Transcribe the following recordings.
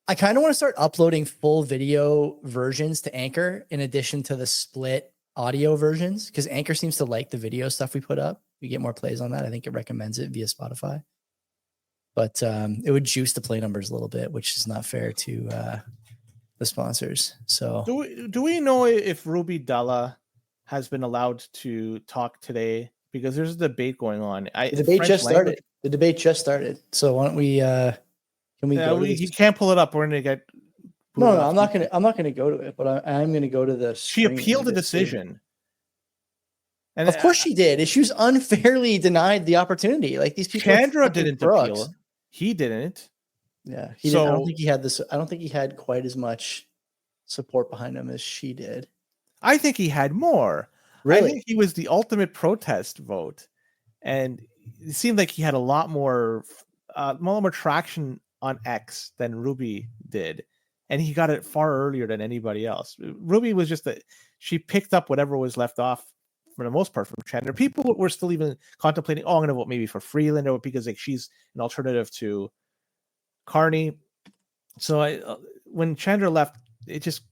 I kind of want to start uploading full video versions to Anchor in addition to the split audio versions, because Anchor seems to like the video stuff we put up. We get more plays on that. I think it recommends it via Spotify. But it would juice the play numbers a little bit, which is not fair to the sponsors. So do we know if Ruby Dalla has been allowed to talk today? Because there's a debate going on. The debate just started. The debate just started. So why don't we can we go to you can't pull it up. We're gonna get no, I'm not gonna go to it, but I'm gonna go to the She appealed the decision. And of course she did. She was unfairly denied the opportunity. Like these people. Chandra didn't appeal. He didn't. Yeah. He didn't. I don't think he had this. I don't think he had quite as much support behind him as she did. I think he had more. Really? I think he was the ultimate protest vote. And it seemed like he had a lot more traction on X than Ruby did. And he got it far earlier than anybody else. Ruby was just she picked up whatever was left off for the most part from Chandra. People were still even contemplating, I'm going to vote maybe for Freeland, or because like she's an alternative to Carney. So when Chandra left, it just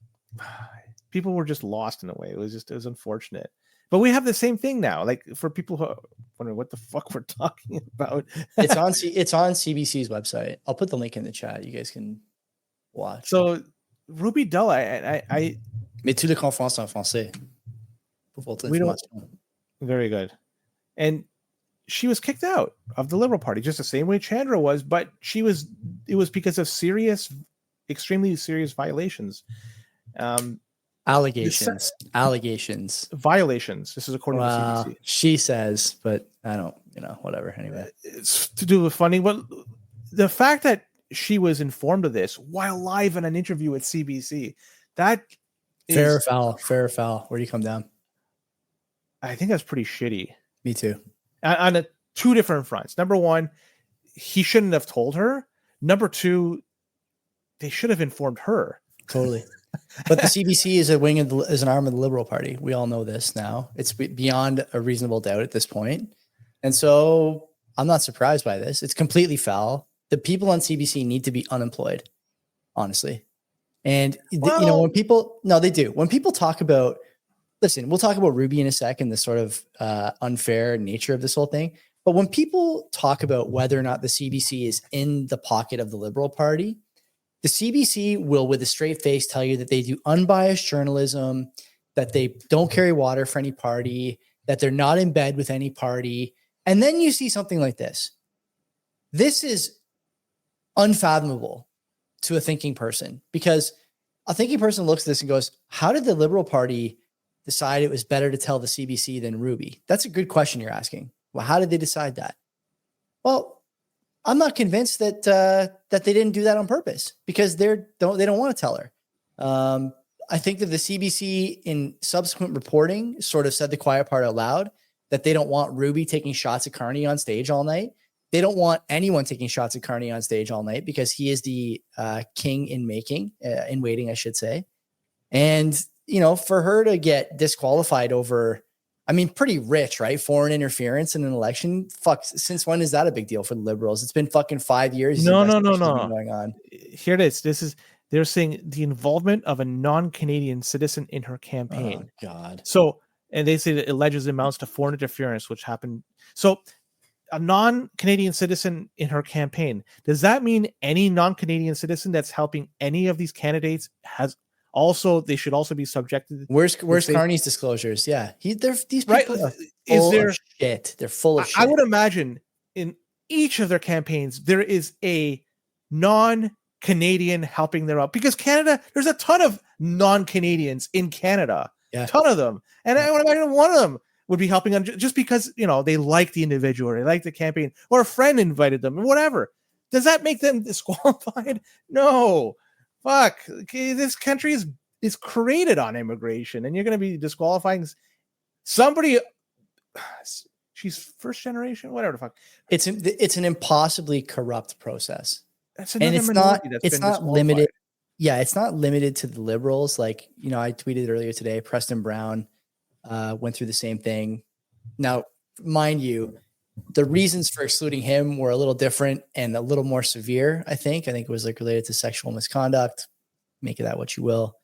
people were just lost in a way. It was unfortunate. But we have the same thing now. Like for people who wondering what the fuck we're talking about, it's on CBC's website. I'll put the link in the chat. You guys can watch. So Ruby Dalla, I mais tu le conférences en français. Very good. And she was kicked out of the Liberal Party just the same way Chandra was, but it was because of extremely serious violations. Allegations. Violations. This is according to CBC. She says, but I don't, whatever. Anyway, it's to do with funding. But the fact that she was informed of this while live in an interview with CBC, that fair or foul. Where do you come down? I think that's pretty shitty. Me too. On two different fronts. Number one, he shouldn't have told her. Number two, they should have informed her. Totally. But the CBC is is an arm of the Liberal Party. We all know this now. It's beyond a reasonable doubt at this point. And so I'm not surprised by this. It's completely foul. The people on CBC need to be unemployed, honestly. And, when people, no, they do. When people talk about, listen, we'll talk about Ruby in a second, the sort of unfair nature of this whole thing. But when people talk about whether or not the CBC is in the pocket of the Liberal Party, the CBC will, with a straight face, tell you that they do unbiased journalism, that they don't carry water for any party, that they're not in bed with any party. And then you see something like this. This is unfathomable to a thinking person, because a thinking person looks at this and goes, how did the Liberal Party decide it was better to tell the CBC than Ruby? That's a good question you're asking. Well, how did they decide that? Well, I'm not convinced that they didn't do that on purpose, because they don't want to tell her. I think that the CBC in subsequent reporting sort of said the quiet part out loud, that they don't want Ruby taking shots at Carney on stage all night. They don't want anyone taking shots at Carney on stage all night, because he is the king in waiting, I should say. And, for her to get disqualified over, pretty rich, right? Foreign interference in an election. Fuck, since when is that a big deal for the Liberals? It's been fucking 5 years. No. Going on. Here it is. They're saying the involvement of a non-Canadian citizen in her campaign. Oh, God. So, and they say that it alleges amounts to foreign interference, which happened. So, a non-Canadian citizen in her campaign. Does that mean any non-Canadian citizen that's helping any of these candidates they should also be subjected? Where's Carney's disclosures? Yeah. These people are full of shit. They're full of shit. I would imagine in each of their campaigns, there is a non-Canadian helping them out, because Canada, there's a ton of non-Canadians in Canada, a ton of them. And I would imagine one of them would be helping them just because, they like the individual, or they like the campaign, or a friend invited them, or whatever. Does that make them disqualified? No. Fuck. Okay, this country is created on immigration, and you're going to be disqualifying somebody. She's first generation, whatever the fuck. It's an impossibly corrupt process. It's not limited. Yeah, it's not limited to the Liberals. Like, I tweeted earlier today, Preston Brown went through the same thing. Now, mind you, The reasons for excluding him were a little different and a little more severe, I think. I think it was like related to sexual misconduct. Make of that what you will.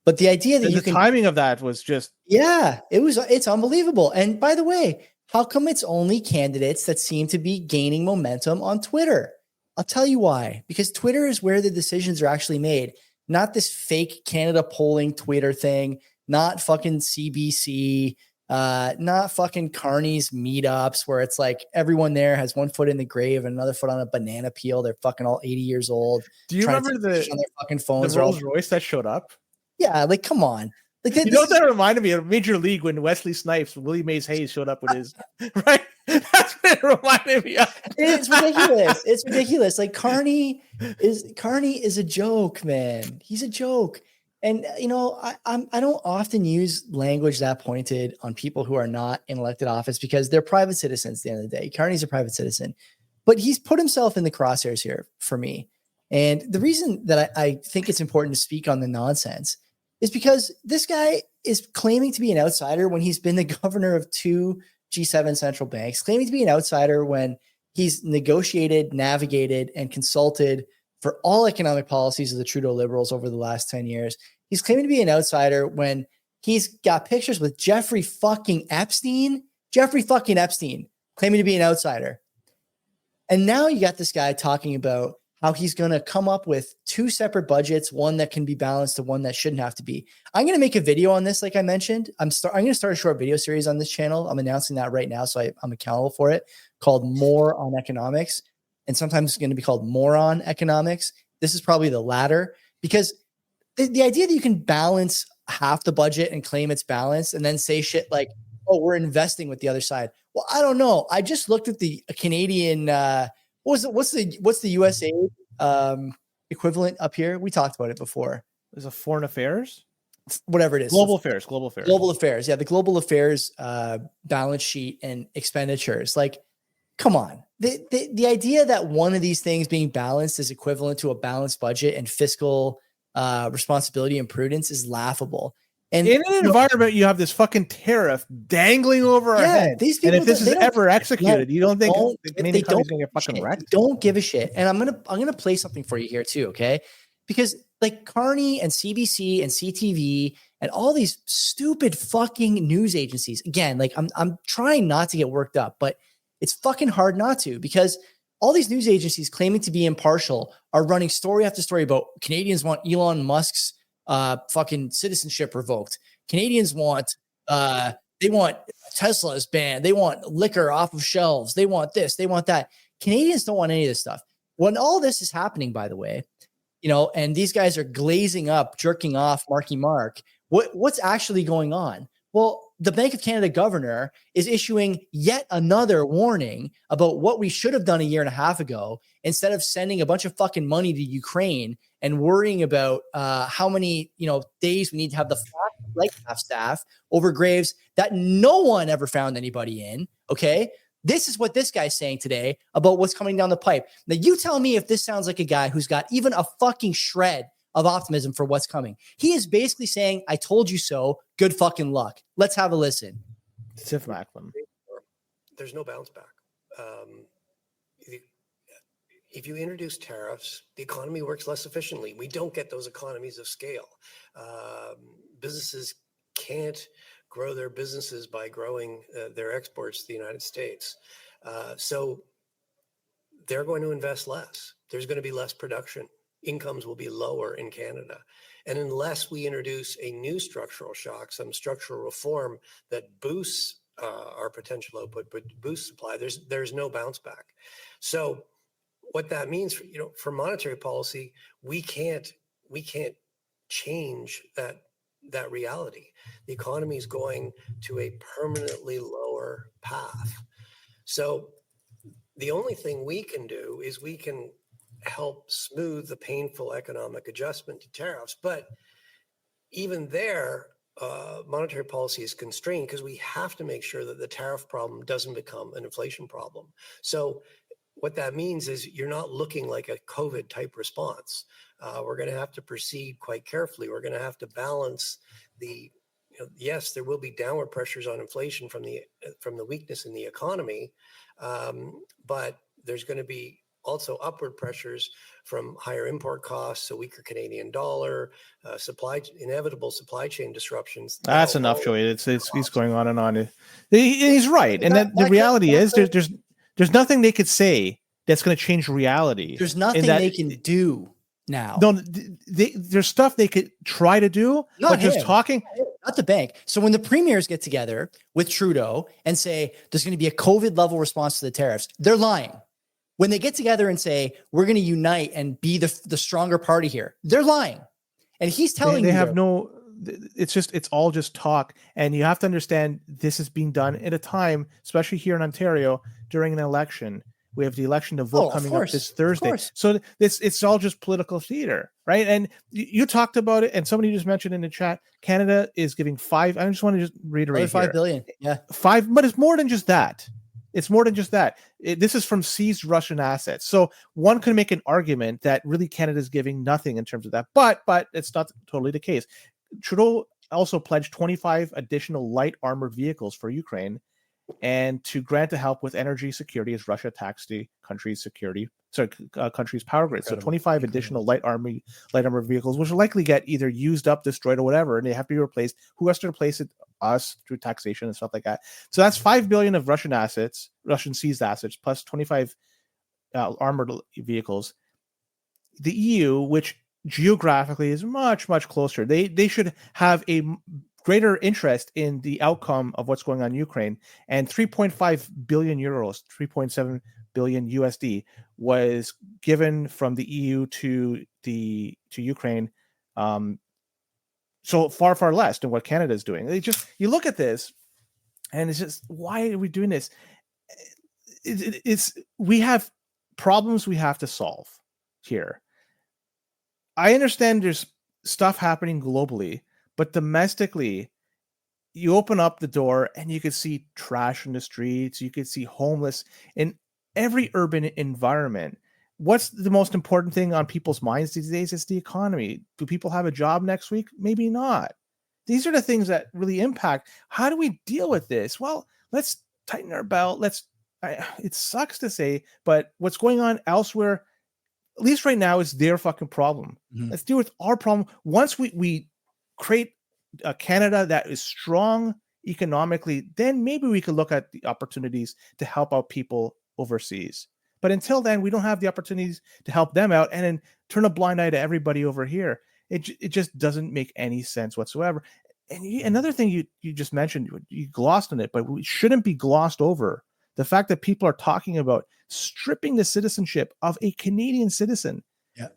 But the idea that the timing of that was just it's unbelievable. And by the way, how come it's only candidates that seem to be gaining momentum on Twitter? I'll tell you why. Because Twitter is where the decisions are actually made, not this fake Canada polling Twitter thing, not fucking CBC, not fucking Carney's meetups where it's like everyone there has one foot in the grave and another foot on a banana peel. They're fucking all 80 years old. Do you remember on their fucking phones? The Rolls Royce that showed up? Yeah, like come on. Like you know what that reminded me of? Major League when Wesley Snipes, Willie Mays Hayes showed up with his right. That's what it reminded me of. It's ridiculous. It's ridiculous. Like Carney is a joke, man. He's a joke. And you know, I don't often use language that pointed on people who are not in elected office because they're private citizens at the end of the day. Carney's a private citizen, but he's put himself in the crosshairs here for me. And the reason that I think it's important to speak on the nonsense is because this guy is claiming to be an outsider when he's been the governor of 2 G7 central banks, claiming to be an outsider when he's negotiated, navigated, and consulted for all economic policies of the Trudeau Liberals over the last 10 years. He's claiming to be an outsider when he's got pictures with Jeffrey fucking Epstein, claiming to be an outsider. And now you got this guy talking about how he's going to come up with 2 separate budgets, one that can be balanced and one that shouldn't have to be. I'm going to make a video on this, like I mentioned. I'm going to start a short video series on this channel. I'm announcing that right now, so I'm accountable for it, called More on Economics. And sometimes it's going to be called Moron Economics. This is probably the latter, because the idea that you can balance half the budget and claim it's balanced and then say shit like, oh, we're investing with the other side. Well, I don't know. I just looked at the Canadian what's the USA equivalent up here? We talked about it before. There's a foreign affairs, whatever it is. Global affairs. Yeah, the global affairs balance sheet and expenditures. Like, come on. The idea that one of these things being balanced is equivalent to a balanced budget and fiscal responsibility and prudence is laughable. And in an environment, you have this fucking tariff dangling over our head. These people, and if this is ever executed, you don't think Canadian economy is going to get fucking wrecked? Don't give a shit. And I'm gonna play something for you here too, okay? Because like Carney and CBC and CTV and all these stupid fucking news agencies. Again, like I'm trying not to get worked up, but it's fucking hard not to, because all these news agencies claiming to be impartial are running story after story about Canadians want Elon Musk's fucking citizenship revoked. Canadians want they want Tesla's banned. They want liquor off of shelves. They want this. They want that. Canadians don't want any of this stuff. When all this is happening, by the way, you know, and these guys are glazing up, jerking off, Marky Mark, what's actually going on? Well, the Bank of Canada governor is issuing yet another warning about what we should have done a year and a half ago, instead of sending a bunch of fucking money to Ukraine and worrying about how many, days we need to have the flight staff over graves that no one ever found anybody in. Okay. This is what this guy's saying today about what's coming down the pipe. Now you tell me if this sounds like a guy who's got even a fucking shred of optimism for what's coming. He is basically saying, I told you so. Good fucking luck. Let's have a listen. Sif Macklin. There's no bounce back. If you introduce tariffs, the economy works less efficiently. We don't get those economies of scale. Businesses can't grow their businesses by growing their exports to the United States. So they're going to invest less. There's going to be less production. Incomes will be lower in Canada. And unless we introduce a new structural shock, some structural reform that boosts our potential output, but boosts supply, there's no bounce back. So what that means, for monetary policy, we can't change that reality. The economy is going to a permanently lower path. So the only thing we can do is we can help smooth the painful economic adjustment to tariffs. But even there, monetary policy is constrained because we have to make sure that the tariff problem doesn't become an inflation problem. So what that means is you're not looking like a COVID type response. We're going to have to proceed quite carefully. We're going to have to balance the yes, there will be downward pressures on inflation from the weakness in the economy, but there's going to be also upward pressures from higher import costs, a weaker Canadian dollar, inevitable supply chain disruptions. That's enough, Joey. He's going on and on. He's right, and the reality is there's nothing they could say that's going to change reality. There's nothing they can do now. No, there's stuff they could try to do, but just talking. Not the bank. So when the premiers get together with Trudeau and say there's going to be a COVID level response to the tariffs, they're lying. When they get together and say we're going to unite and be the stronger party here, they're lying. And he's telling they have no. It's all just talk, and you have to understand this is being done at a time, especially here in Ontario, during an election. We have the election to vote coming up this Thursday. So it's all just political theater, right? And you talked about it, and somebody just mentioned in the chat, Canada is giving $5. I just want to just reiterate $5 billion. Yeah. $5, but it's more than just that. It's more than just that. This is from seized Russian assets. So one could make an argument that really Canada is giving nothing in terms of that, but it's not totally the case. Trudeau also pledged 25 additional light armored vehicles for Ukraine and to grant to help with energy security as Russia attacks the country's country's power grid. So 25 additional light armored vehicles, which will likely get either used up, destroyed, or whatever, and they have to be replaced. Who has to replace it? Us, through taxation and stuff like that. So that's $5 billion of Russian seized assets, plus 25 armored vehicles. The EU, which geographically is much, much closer, they should have a greater interest in the outcome of what's going on in Ukraine. And 3.5 billion euros, 3.7 billion USD was given from the EU to Ukraine. So far less than what Canada is doing. You look at this, and it's just, why are we doing this? We have problems we have to solve here. I understand there's stuff happening globally, but domestically, you open up the door and you can see trash in the streets. You can see homeless in every urban environment. What's the most important thing on people's minds these days? It's the economy. Do people have a job next week? Maybe not. These are the things that really impact. How do we deal with this? Well, let's tighten our belt. It sucks to say, but what's going on elsewhere, at least right now, is their fucking problem. Mm-hmm. Let's deal with our problem. Once we create a Canada that is strong economically, then maybe we could look at the opportunities to help out people overseas. But until then, we don't have the opportunities to help them out and then turn a blind eye to everybody over here. It just doesn't make any sense whatsoever. And another thing you just mentioned, you glossed on it, but we shouldn't be glossed over. The fact that people are talking about stripping the citizenship of a Canadian citizen. Yeah.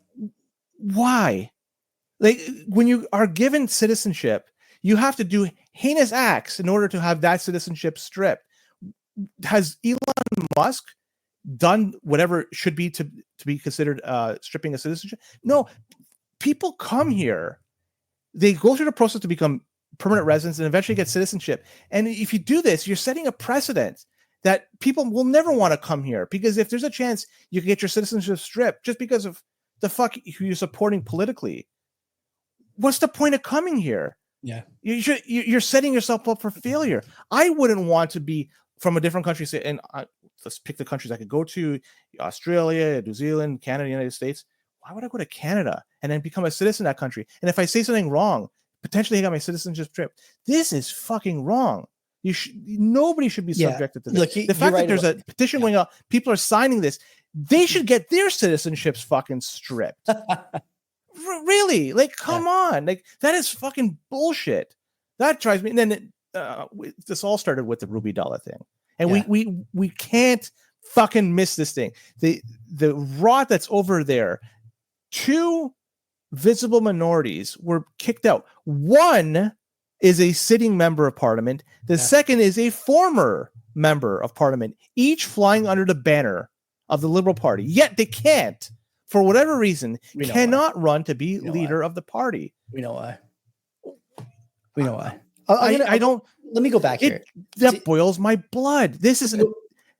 Why? Like, when you are given citizenship, you have to do heinous acts in order to have that citizenship stripped. Has Elon Musk done whatever should be to be considered stripping a citizenship? No. People come here, they go through the process to become permanent residents and eventually get citizenship. And if you do this, you're setting a precedent that people will never want to come here, because if there's a chance you can get your citizenship stripped just because of the fuck who you're supporting politically, what's the point of coming here? Yeah, you're setting yourself up for failure. I wouldn't want to be from a different country. And let's pick the countries I could go to: Australia, New Zealand, Canada, United States. Why would I go to Canada and then become a citizen of that country? And if I say something wrong, potentially I got my citizenship stripped. This is fucking wrong. Nobody should be subjected to this. Look, the fact that there's a petition going up, people are signing this, they should get their citizenships fucking stripped. Really? Like, come on. Like, that is fucking bullshit. That drives me. And then this all started with the Ruby Dollar thing. And we can't fucking miss this thing. The rot that's over there. 2 visible minorities were kicked out. One is a sitting member of parliament. The second is a former member of parliament, each flying under the banner of the Liberal Party. Yet they can't, for whatever reason, cannot run to be leader of the party. We know why. I don't. Let me go back here. That boils my blood. This is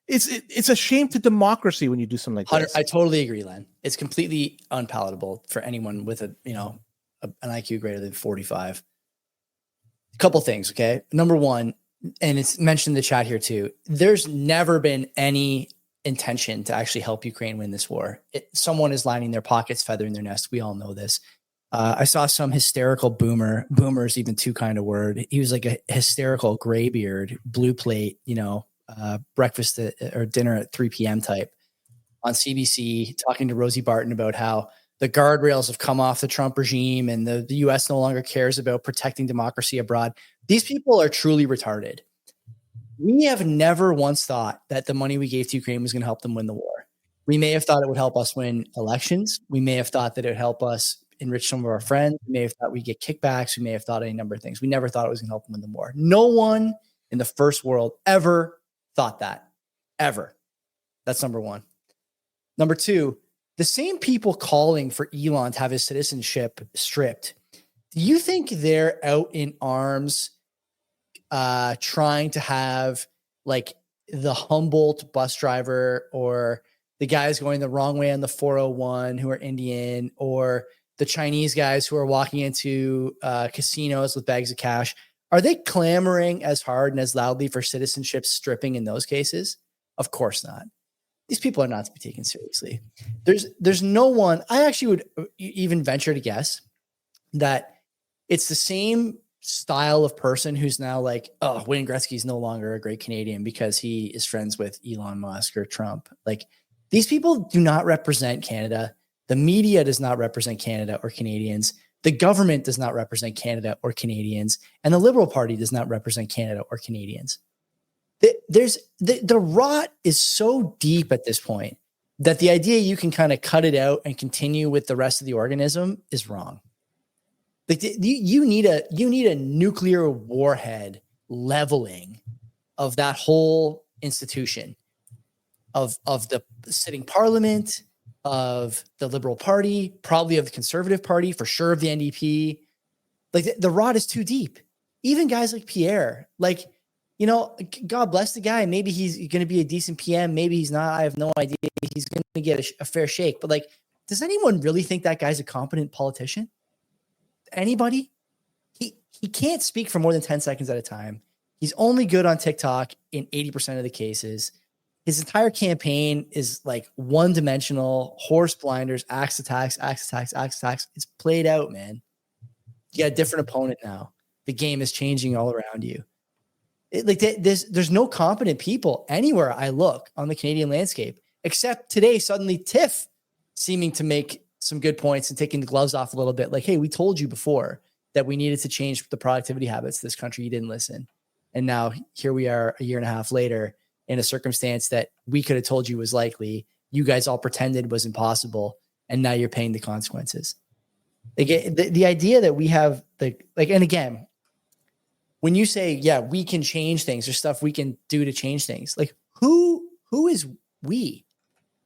it's a shame to democracy when you do something like this. I totally agree, Len. It's completely unpalatable for anyone with an IQ greater than 45. A couple things, okay? Number one, and it's mentioned in the chat here too, there's never been any intention to actually help Ukraine win this war. Someone is lining their pockets, feathering their nest. We all know this. I saw some hysterical boomer is even too kind of word. He was like a hysterical graybeard, blue plate, breakfast or dinner at 3 p.m. type on CBC, talking to Rosie Barton about how the guardrails have come off the Trump regime and the U.S. no longer cares about protecting democracy abroad. These people are truly retarded. We have never once thought that the money we gave to Ukraine was going to help them win the war. We may have thought it would help us win elections. We may have thought that it would help us enrich some of our friends. We may have thought we'd get kickbacks. We may have thought any number of things. We never thought it was going to help them win the war. No one in the first world ever thought that. Ever. That's number one. Number two, the same people calling for Elon to have his citizenship stripped, do you think they're out in arms trying to have like the Humboldt bus driver or the guys going the wrong way on the 401 who are Indian or the Chinese guys who are walking into casinos with bags of cash? Are they clamoring as hard and as loudly for citizenship stripping in those cases? Of course not. These people are not to be taken seriously. There's no one. I actually would even venture to guess that it's the same style of person who's now like, oh, Wayne Gretzky's no longer a great Canadian because he is friends with Elon Musk or Trump. Like, these people do not represent Canada. The media does not represent Canada or Canadians. The government does not represent Canada or Canadians. And the Liberal Party does not represent Canada or Canadians. The rot is so deep at this point that the idea you can kind of cut it out and continue with the rest of the organism is wrong. Like, you need a nuclear warhead leveling of that whole institution of the sitting parliament, of the Liberal Party, probably of the Conservative Party, for sure of the NDP. Like, the rot is too deep. Even guys like Pierre, like, God bless the guy. Maybe he's going to be a decent PM. Maybe he's not. I have no idea. He's going to get a fair shake. But like, does anyone really think that guy's a competent politician? Anybody? He can't speak for more than 10 seconds at a time. He's only good on TikTok in 80% of the cases. His entire campaign is like one-dimensional, horse blinders, axe attacks. It's played out, man. You got a different opponent now. The game is changing all around you. There's no competent people anywhere I look on the Canadian landscape, except today, suddenly TIFF seeming to make some good points and taking the gloves off a little bit. Like, hey, we told you before that we needed to change the productivity habits of this country. You didn't listen. And now here we are a year and a half later in a circumstance that we could have told you was likely. You guys all pretended was impossible. And now you're paying the consequences. Again, the idea that we have and again, when you say, yeah, we can change things, there's stuff we can do to change things. Like, who is we?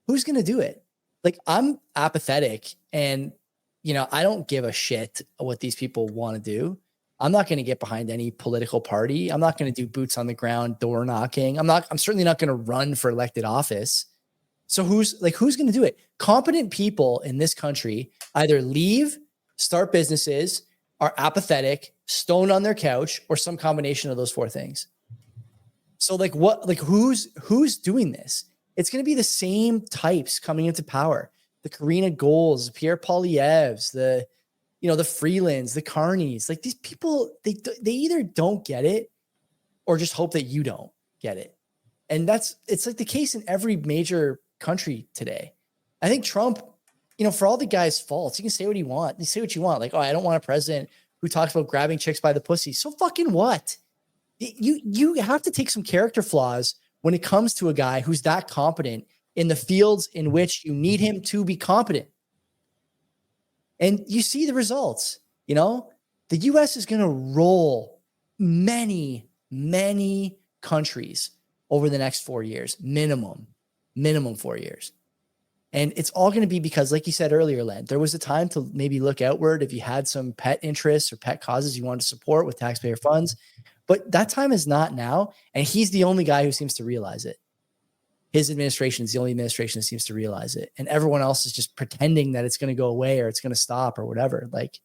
Who's going to do it? Like, I'm apathetic and, I don't give a shit what these people want to do. I'm not going to get behind any political party. I'm not going to do boots on the ground, door knocking. I'm certainly not going to run for elected office. So who's going to do it? Competent people in this country either leave, start businesses, are apathetic, stoned on their couch, or some combination of those four things. So who's doing this? It's going to be the same types coming into power. The Karina Goals, Pierre Poilievres, the Freelands, the Carneys. Like, these people, they either don't get it or just hope that you don't get it. And it's like the case in every major country today. I think Trump, for all the guy's faults, you can say what you want. You say what you want. Like, oh, I don't want a president who talks about grabbing chicks by the pussy. So fucking what? You have to take some character flaws when it comes to a guy who's that competent in the fields in which you need him to be competent. And you see the results. The U.S. is going to roll many, many countries over the next 4 years, minimum 4 years. And it's all going to be because, like you said earlier, Len, there was a time to maybe look outward if you had some pet interests or pet causes you wanted to support with taxpayer funds. But that time is not now. And he's the only guy who seems to realize it. His administration is the only administration that seems to realize it. And everyone else is just pretending that it's going to go away or it's going to stop or whatever. Like,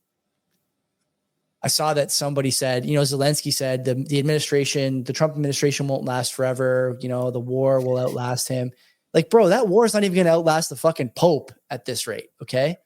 I saw that somebody said, Zelensky said the Trump administration won't last forever. The war will outlast him. Like, bro, that war is not even going to outlast the fucking Pope at this rate. Okay.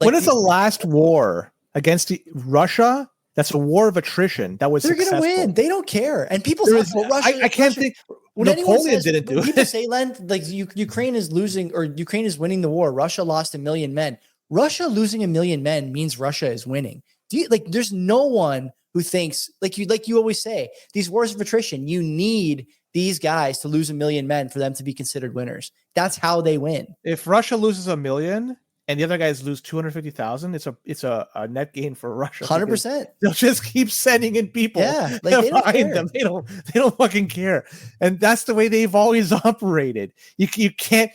Like, what is the last war against Russia? That's a war of attrition. That was they're going to win. They don't care. And people talk about Russia. I can't think. Napoleon didn't do it. People say, Len, like Ukraine is losing or Ukraine is winning the war. Russia lost 1 million men. Russia losing 1 million men means Russia is winning. There's no one who thinks like you always say, these wars of attrition, you need these guys to lose 1 million men for them to be considered winners. That's how they win. If Russia loses 1 million and the other guys lose 250,000, it's a net gain for Russia. 100%. They'll just keep sending in people. Yeah, like they don't care. Them. They don't fucking care. And that's the way they've always operated. You can't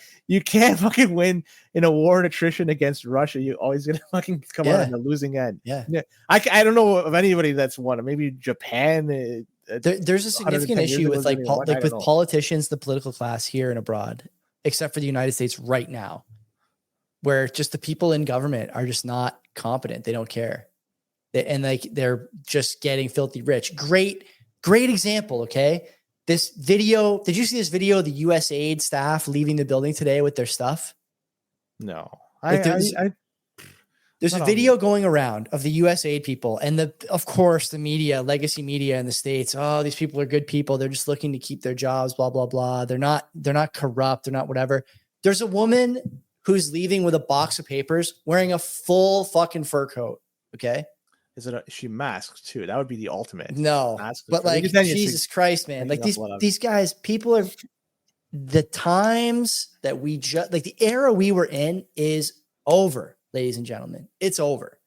fucking win in a war and attrition against Russia. You're always gonna fucking come out on the losing end. Yeah. I don't know of anybody that's won. Maybe Japan. There's a significant issue with with politicians, the political class here and abroad, except for the United States right now, where just the people in government are just not competent. They don't care. They're just getting filthy rich. Great example. Okay. This video, did you see this video of the USAID staff leaving the building today with their stuff? No. There's a video going around of the USAID people and of course, the media, legacy media in the States. Oh, these people are good people. They're just looking to keep their jobs, blah, blah, blah. They're not corrupt. They're not whatever. There's a woman who's leaving with a box of papers wearing a full fucking fur coat. Okay. Is she masked too? That would be the ultimate. No, but like Jesus Christ, man! Like these guys, people are the times that we just like the era we were in is over, ladies and gentlemen. It's over,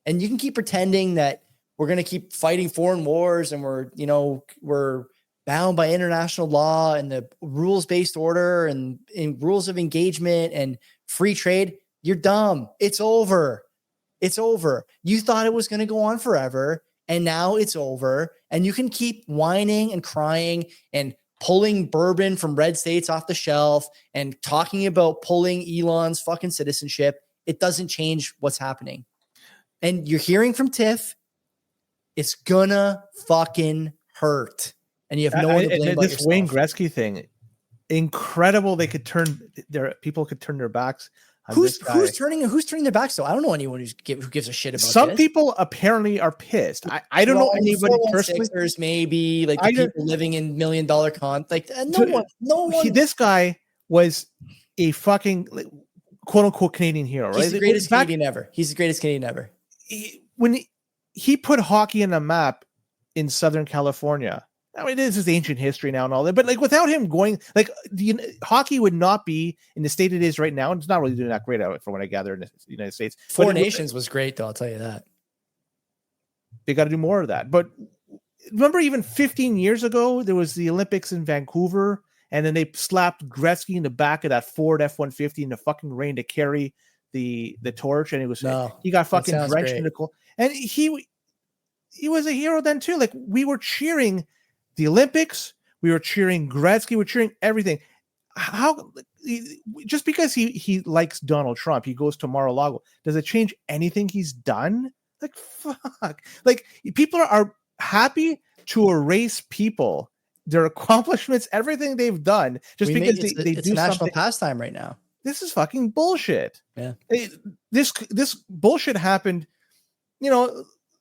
and you can keep pretending that we're going to keep fighting foreign wars and we're bound by international law and the rules-based order and rules of engagement and free trade. You're dumb. It's over. It's over. You thought it was going to go on forever, and now it's over. And you can keep whining and crying and pulling bourbon from red states off the shelf and talking about pulling Elon's fucking citizenship. It doesn't change what's happening. And you're hearing from Tiff, it's gonna fucking hurt. And you have no one to blame but this yourself. Wayne Gretzky thing, incredible. People could turn their backs. Who's turning their backs though? I don't know anyone who gives a shit about Some people apparently are pissed. I don't know anybody personally. Maybe like the people living in $1 million no one. This guy was a fucking quote unquote Canadian hero, right? He's the greatest Canadian ever. He's the greatest Canadian ever. When he put hockey on the map in Southern California. I mean, this is ancient history now and all that, but like without him going, like hockey would not be in the state it is right now. And it's not really doing that great from what I gather in the United States. Four Nations was great though. I'll tell you that. They got to do more of that. But remember even 15 years ago, there was the Olympics in Vancouver and then they slapped Gretzky in the back of that Ford F-150 in the fucking rain to carry the torch. And he got fucking drenched in the cold. And he was a hero then too. Like we were cheering the Olympics, we were cheering Gretzky, we were cheering everything. How just because he likes Donald Trump, he goes to Mar-a-Lago, does it change anything he's done? Like fuck. Like people are happy to erase people, their accomplishments, everything they've done, just because they do a national something. Pastime right now. This is fucking bullshit. Yeah. This bullshit happened,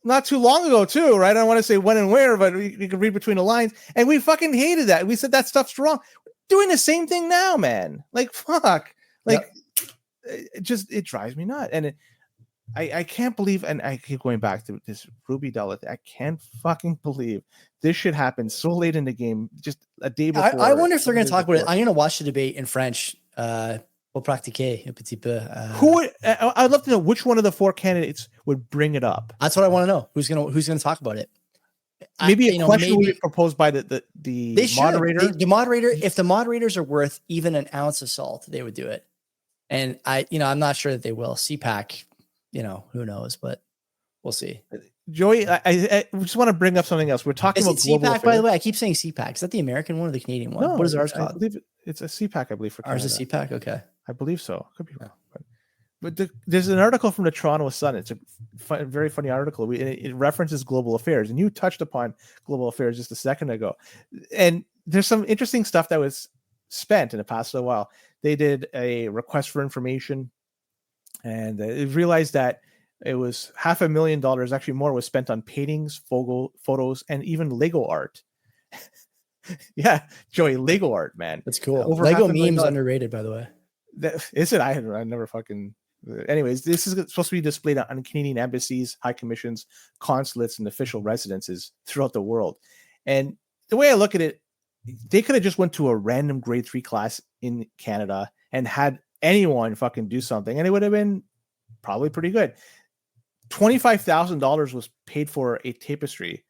not too long ago too, right? I don't want to say when and where, but you can read between the lines. And we fucking hated that. We said that stuff's wrong. We're doing the same thing now, man. Like, fuck. Like, it drives me nuts. And I can't believe, and I keep going back to this Ruby Della. I can't fucking believe this shit happened so late in the game, just a day before. I wonder if they're going to talk about it. I'm going to watch the debate in French. Pour pratiquer un petit peu. I'd love to know which one of the four candidates would bring it up. That's what I want to know. Who's gonna talk about it? Maybe a question will be proposed by the moderator. The moderator, if the moderators are worth even an ounce of salt, they would do it. And I'm not sure that they will. CPAC, who knows, but we'll see. Joey, I just want to bring up something else. We're talking about global CPAC, affairs. by the way. I keep saying CPAC. Is that the American one or the Canadian one? No, what is ours called? I believe it's a CPAC, I believe, for Canada. Ours is CPAC? Okay. I believe so. Could be wrong. But there's an article from the Toronto Sun. It's a very funny article. It references global affairs, and you touched upon global affairs just a second ago. And there's some interesting stuff that was spent in the past little while. They did a request for information, and they realized that it was $500,000, actually more, was spent on paintings, photos, and even Lego art. Yeah, Joey, Lego art, man. That's cool. Over Lego memes underrated, by the way. Is it? I never fucking. Anyways, this is supposed to be displayed on Canadian embassies, high commissions, consulates, and official residences throughout the world. And the way I look at it, they could have just went to a random grade 3 class in Canada and had anyone fucking do something, and it would have been probably pretty good. $25,000 was paid for a tapestry,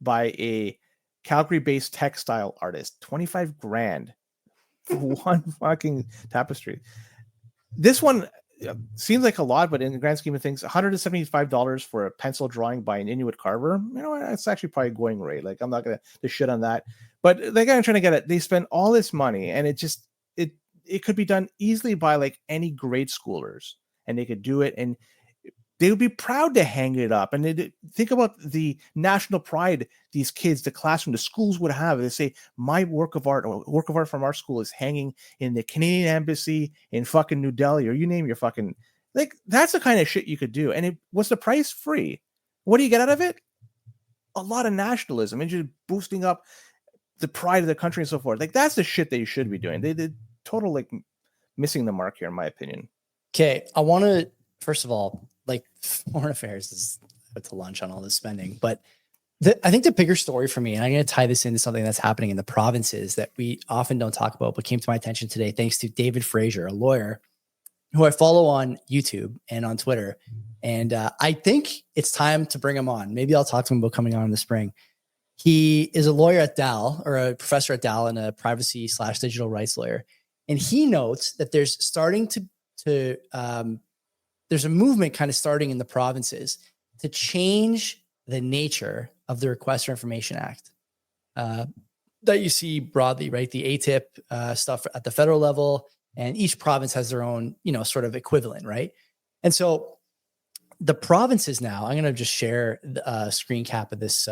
by a Calgary-based textile artist. 25 grand for one fucking tapestry. This one seems like a lot, but in the grand scheme of things, $175 for a pencil drawing by an Inuit carver. You know, it's actually probably going rate. Like, I'm not gonna shit on that, but like, I'm trying to get it. They spend all this money, and it could be done easily by like any grade schoolers, and they could do it, and they would be proud to hang it up. And think about the national pride these kids, the classroom, the schools would have. They say, my work of art, or work of art from our school, is hanging in the Canadian embassy in fucking New Delhi, or you name your fucking, like, that's the kind of shit you could do. And what's the price? Free. What do you get out of it? A lot of nationalism and just boosting up the pride of the country and so forth. Like, that's the shit that you should be doing. They total, like, missing the mark here, in my opinion. Okay. I want to, first of all, like, foreign affairs is to lunch on all this spending, but I think the bigger story for me, and I'm going to tie this into something that's happening in the provinces that we often don't talk about, but came to my attention today, thanks to David Fraser, a lawyer who I follow on YouTube and on Twitter. And I think it's time to bring him on. Maybe I'll talk to him about coming on in the spring. He is a lawyer at Dal, or a professor at Dal, and a privacy/digital rights lawyer. And he notes that there's starting there's a movement kind of starting in the provinces to change the nature of the Request for Information Act that you see broadly, right? The ATIP stuff at the federal level, and each province has their own, sort of equivalent, right? And so the provinces now, I'm going to just share a screen cap of this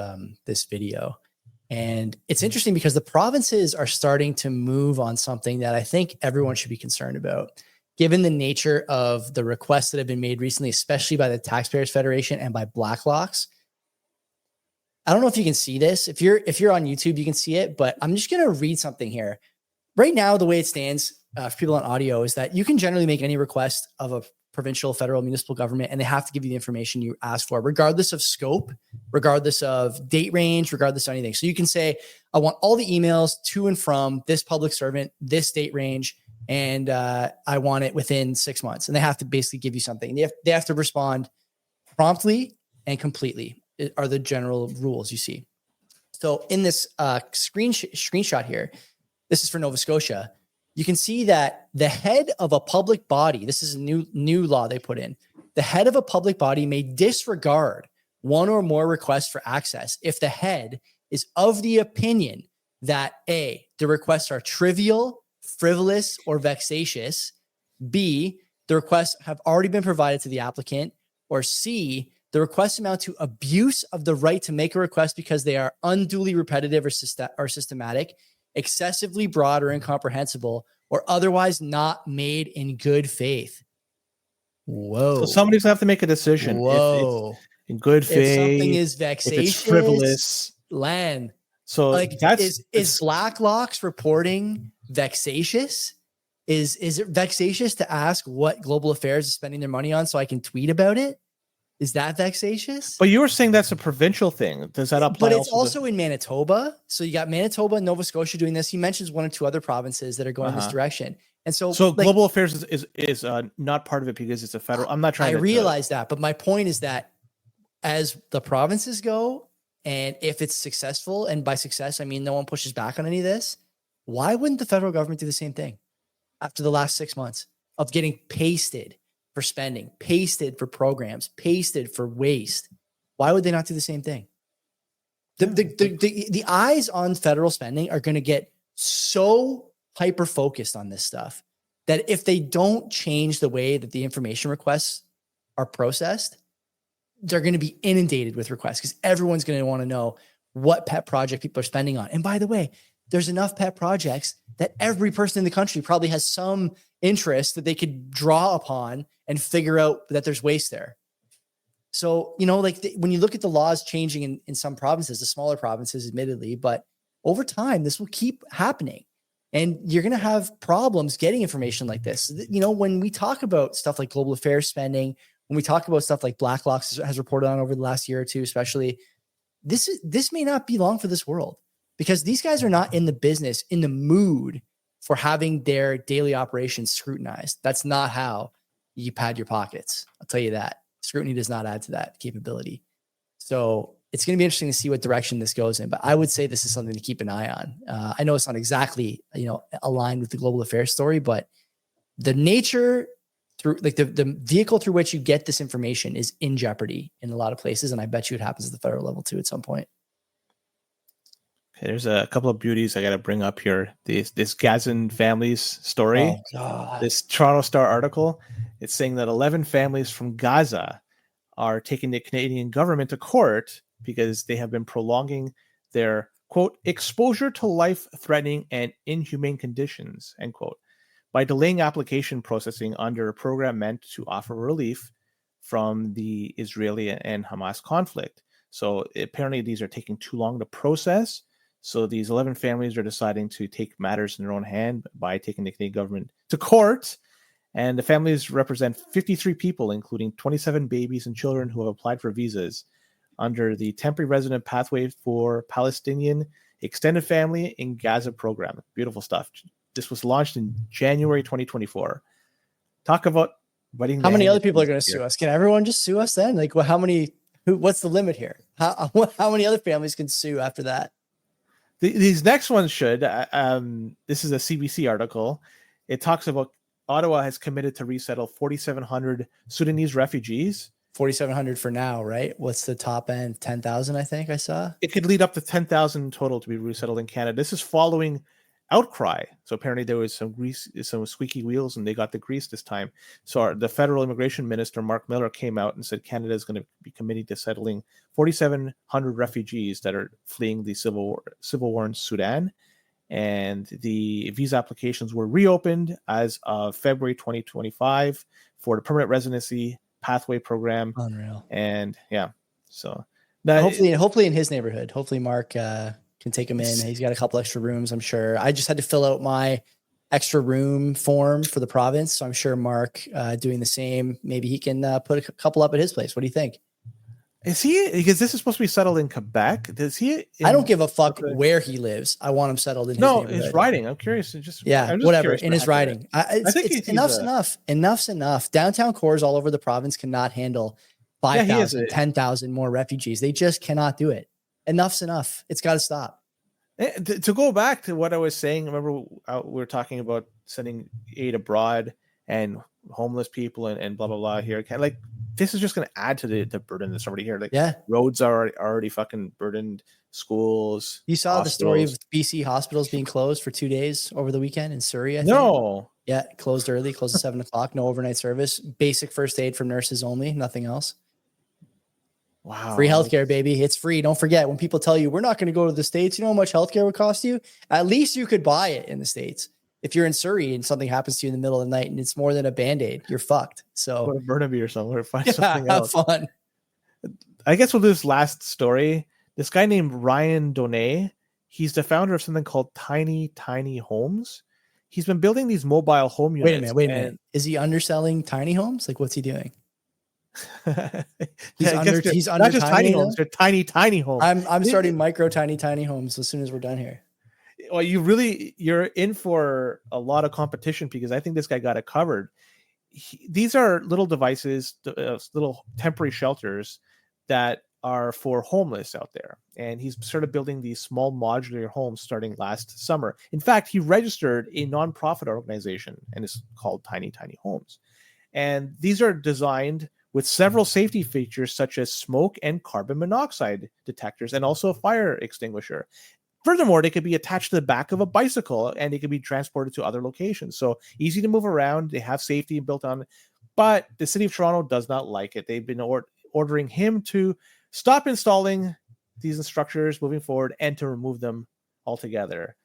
video. And it's interesting because the provinces are starting to move on something that I think everyone should be concerned about, given the nature of the requests that have been made recently, especially by the Taxpayers Federation and by Blacklocks. I don't know if you can see this. If you're on YouTube, you can see it, but I'm just going to read something here. Right now, the way it stands for people on audio is that you can generally make any request of a provincial, federal, municipal government, and they have to give you the information you ask for, regardless of scope, regardless of date range, regardless of anything. So you can say, I want all the emails to and from this public servant, this date range, and I want it within 6 months. And they have to basically give you something. They have to respond promptly and completely are the general rules you see. So in this screenshot here, this is for Nova Scotia. You can see that the head of a public body, this is a new law they put in, the head of a public body may disregard one or more requests for access if the head is of the opinion that A, the requests are trivial, frivolous, or vexatious, B, the requests have already been provided to the applicant, or C, the requests amount to abuse of the right to make a request because they are unduly repetitive or systematic, excessively broad or incomprehensible, or otherwise not made in good faith. Whoa. So somebody's going to have to make a decision. Whoa. If it's in good faith. If something is vexatious. If it's frivolous. Len. So like, is Blacklocks reporting vexatious? Is it vexatious to ask what Global Affairs is spending their money on so I can tweet about it? Is that vexatious? But you were saying that's a provincial thing. Does that apply? But it's also in Manitoba. So you got Manitoba and Nova Scotia doing this. He mentions one or two other provinces that are going in this direction. And so Global Affairs is not part of it because it's a federal. I'm not trying to realize that. But my point is that as the provinces go, and if it's successful, and by success, I mean no one pushes back on any of this, why wouldn't the federal government do the same thing after the last 6 months of getting pasted for spending, pasted for programs, pasted for waste? Why would they not do the same thing? The eyes on federal spending are going to get so hyper-focused on this stuff that if they don't change the way that the information requests are processed, they're going to be inundated with requests because everyone's going to want to know what pet project people are spending on. And by the way, there's enough pet projects that every person in the country probably has some interest that they could draw upon and figure out that there's waste there. So, like when you look at the laws changing in some provinces, the smaller provinces, admittedly, but over time, this will keep happening. And you're going to have problems getting information like this. When we talk about stuff like global affairs spending, when we talk about stuff like Blacklock has reported on over the last year or two, especially, this may not be long for this world because these guys are not in the business, in the mood for having their daily operations scrutinized. That's not how you pad your pockets. I'll tell you that. Scrutiny does not add to that capability. So it's going to be interesting to see what direction this goes in, but I would say this is something to keep an eye on. I know it's not exactly, aligned with the global affairs story, but the nature through like the vehicle through which you get this information is in jeopardy in a lot of places. And I bet you it happens at the federal level too, at some point. Okay, there's a couple of beauties I got to bring up here. This Gazan families story, Oh, God. This Toronto Star article, it's saying that 11 families from Gaza are taking the Canadian government to court because they have been prolonging their, quote, exposure to life-threatening and inhumane conditions, end quote, by delaying application processing under a program meant to offer relief from the Israeli and Hamas conflict. So apparently these are taking too long to process. So these 11 families are deciding to take matters in their own hand by taking the Canadian government to court. And the families represent 53 people, including 27 babies and children who have applied for visas under the Temporary Resident Pathway for Palestinian Extended Family in Gaza program. Beautiful stuff. This was launched in January 2024. Talk about how many other people are going to sue us? Can everyone just sue us then? Like, well, what's the limit here? How many other families can sue after that? These next ones should. This is a CBC article. It talks about Ottawa has committed to resettle 4,700 Sudanese refugees. 4,700 for now, right? What's the top end? 10,000, I think I saw. It could lead up to 10,000 total to be resettled in Canada. This is following outcry. So apparently there was some squeaky wheels, and they got the grease this time. So the federal immigration minister, Mark Miller, came out and said Canada is going to be committing to settling 4,700 refugees that are fleeing the civil war in Sudan. And the visa applications were reopened as of February 2025 for the permanent residency pathway program. Unreal. And yeah, so hopefully in his neighborhood, hopefully Mark can take him in. He's got a couple extra rooms, I'm sure. I just had to fill out my extra room form for the province, so I'm sure Mark doing the same. Maybe he can put a couple up at his place. What do you think? Is he, because this is supposed to be settled in Quebec? Does he? I don't give a fuck where he lives. I want him settled in his neighborhood. His riding. I'm curious. I'm just whatever. In his riding. I think enough's enough. Enough's enough. Downtown cores all over the province cannot handle 5,000, 10,000 more refugees. They just cannot do it. Enough's enough. It's got to stop. To go back to what I was saying, remember we were talking about sending aid abroad and homeless people and blah, blah, blah here. Like, this is just going to add to the burden that's already here. Like, yeah, roads are already fucking burdened. Schools. You saw hospitals. The story of BC hospitals being closed for 2 days over the weekend in Surrey. I think. No. Yeah, closed early, closed at 7:00. No overnight service. Basic first aid from nurses only. Nothing else. Wow. Free healthcare, baby. It's free. Don't forget, when people tell you we're not going to go to the States, you know how much healthcare would cost you? At least you could buy it in the States. If you're in Surrey and something happens to you in the middle of the night and it's more than a Band-Aid, you're fucked. So go to Burnaby or somewhere, find something have else. Fun. I guess we'll do this last story. This guy named Ryan Donay, he's the founder of something called Tiny Homes. He's been building these mobile home units. Wait a minute. Is he underselling tiny homes? Like, what's he doing? He's under not just tiny homes, they're tiny homes. I'm starting micro tiny homes as soon as we're done here. Well, you're in for a lot of competition because I think this guy got it covered. These are little devices, little temporary shelters that are for homeless out there. And he's started building these small modular homes starting last summer. In fact, he registered a nonprofit organization and it's called Tiny Homes. And these are designed with several safety features such as smoke and carbon monoxide detectors and also a fire extinguisher. Furthermore, they could be attached to the back of a bicycle and they could be transported to other locations. So easy to move around. They have safety built on, but the city of Toronto does not like it. They've been ordering him to stop installing these structures moving forward and to remove them altogether.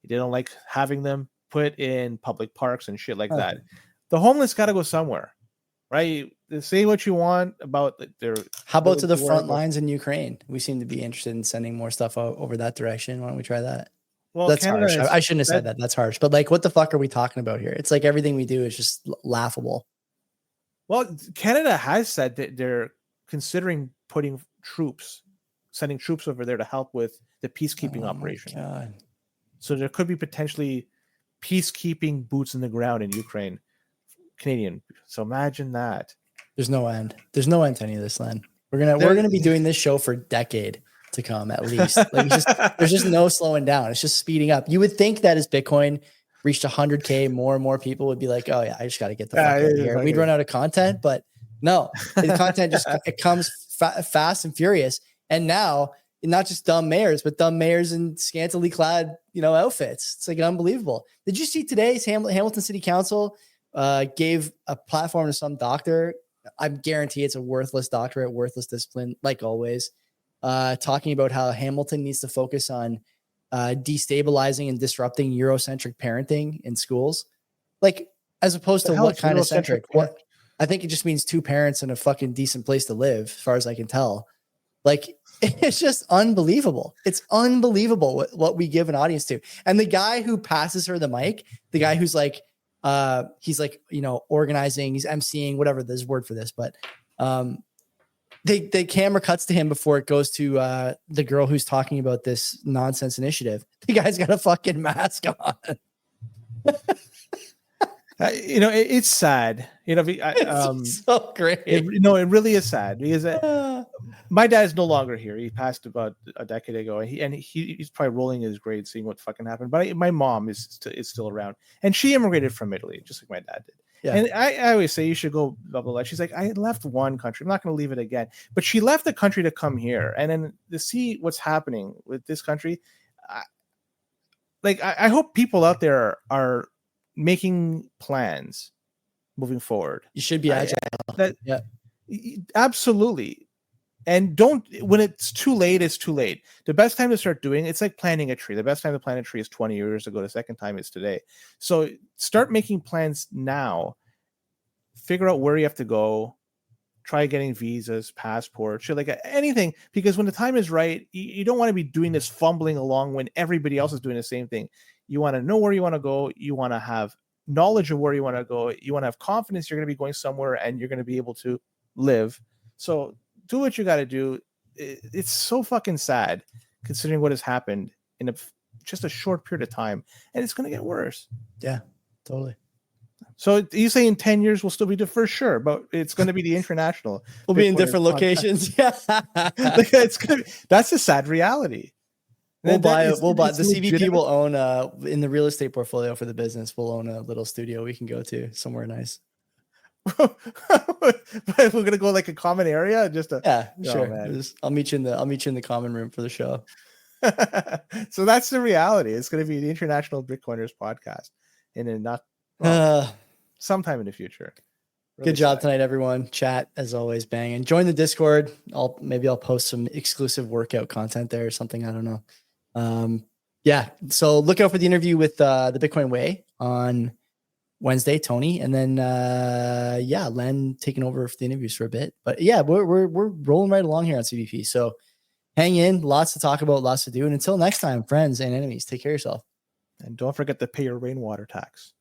They don't like having them put in public parks and shit like that. The homeless got to go somewhere, right? Say what you want about their. How about to the front lines in Ukraine? We seem to be interested in sending more stuff over that direction. Why don't we try that? Well, that's harsh. I shouldn't have said that. That's harsh. But like, what the fuck are we talking about here? It's like everything we do is just laughable. Well, Canada has said that they're considering sending troops over there to help with the peacekeeping operation. God. So there could be potentially peacekeeping boots in the ground in Ukraine, Canadian. So imagine that. There's no end. There's no end to any of this, Len. We're gonna be doing this show for a decade to come at least. Like there's just no slowing down. It's just speeding up. You would think that as Bitcoin reached 100K, more and more people would be like, "Oh yeah, I just got to get the fuck out of here." We'd run out of content, but no, the content it comes fast and furious. And now, not just dumb mayors, but dumb mayors in scantily clad, outfits. It's like unbelievable. Did you see today's Hamilton City Council gave a platform to some doctor? I guarantee it's a worthless doctorate, worthless discipline, like always. Talking about how Hamilton needs to focus on destabilizing and disrupting Eurocentric parenting in schools, like as opposed to what kind of centric. What I think it just means two parents in a fucking decent place to live, as far as I can tell. Like it's just unbelievable. It's unbelievable what we give an audience to. And the guy who passes her the mic, the guy who's like, he's like, organizing, he's emceeing, whatever there's word for this, but the camera cuts to him before it goes to the girl who's talking about this nonsense initiative. The guy's got a fucking mask on. It's sad. It's so great. It really is sad because my dad is no longer here. He passed about a decade ago, and he's probably rolling his grave, seeing what fucking happened. But my mom is still around, and she immigrated from Italy, just like my dad did. Yeah. And I always say you should go blah blah blah. She's like, I left one country. I'm not going to leave it again. But she left the country to come here, and then to see what's happening with this country. I hope people out there are making plans moving forward. You should be agile. Yeah, absolutely. And when it's too late, it's too late. The best time to start doing it's like planting a tree. The best time to plant a tree is 20 years ago. The second time is today. So start making plans now. Figure out where you have to go. Try getting visas, passports, shit like anything. Because when the time is right, you don't want to be doing this fumbling along when everybody else is doing the same thing. You want to know where you want to go. You want to have knowledge of where you want to go. You want to have confidence you're going to be going somewhere and you're going to be able to live. So do what you got to do. It's so fucking sad considering what has happened in just a short period of time. And it's going to get worse. Yeah, totally. So you say in 10 years we'll still be for sure, but it's going to be the international. We'll be in different locations. Yeah, that's a sad reality. We'll buy the CBP will own in the real estate portfolio for the business. We'll own a little studio we can go to somewhere nice. But we're gonna go like a common area, sure. I'll meet you in the common room for the show. So that's the reality. It's going to be the International Bitcoiners podcast, and then sometime in the future. Really good job tonight, everyone. Chat as always, banging. Join the Discord. I'll post some exclusive workout content there or something. I don't know. Yeah. So look out for the interview with the Bitcoin Way on Wednesday, Tony, and then Len taking over for the interviews for a bit. But yeah, we're rolling right along here on CBP. So hang in, lots to talk about, lots to do. And until next time, friends and enemies, take care of yourself. And don't forget to pay your rainwater tax.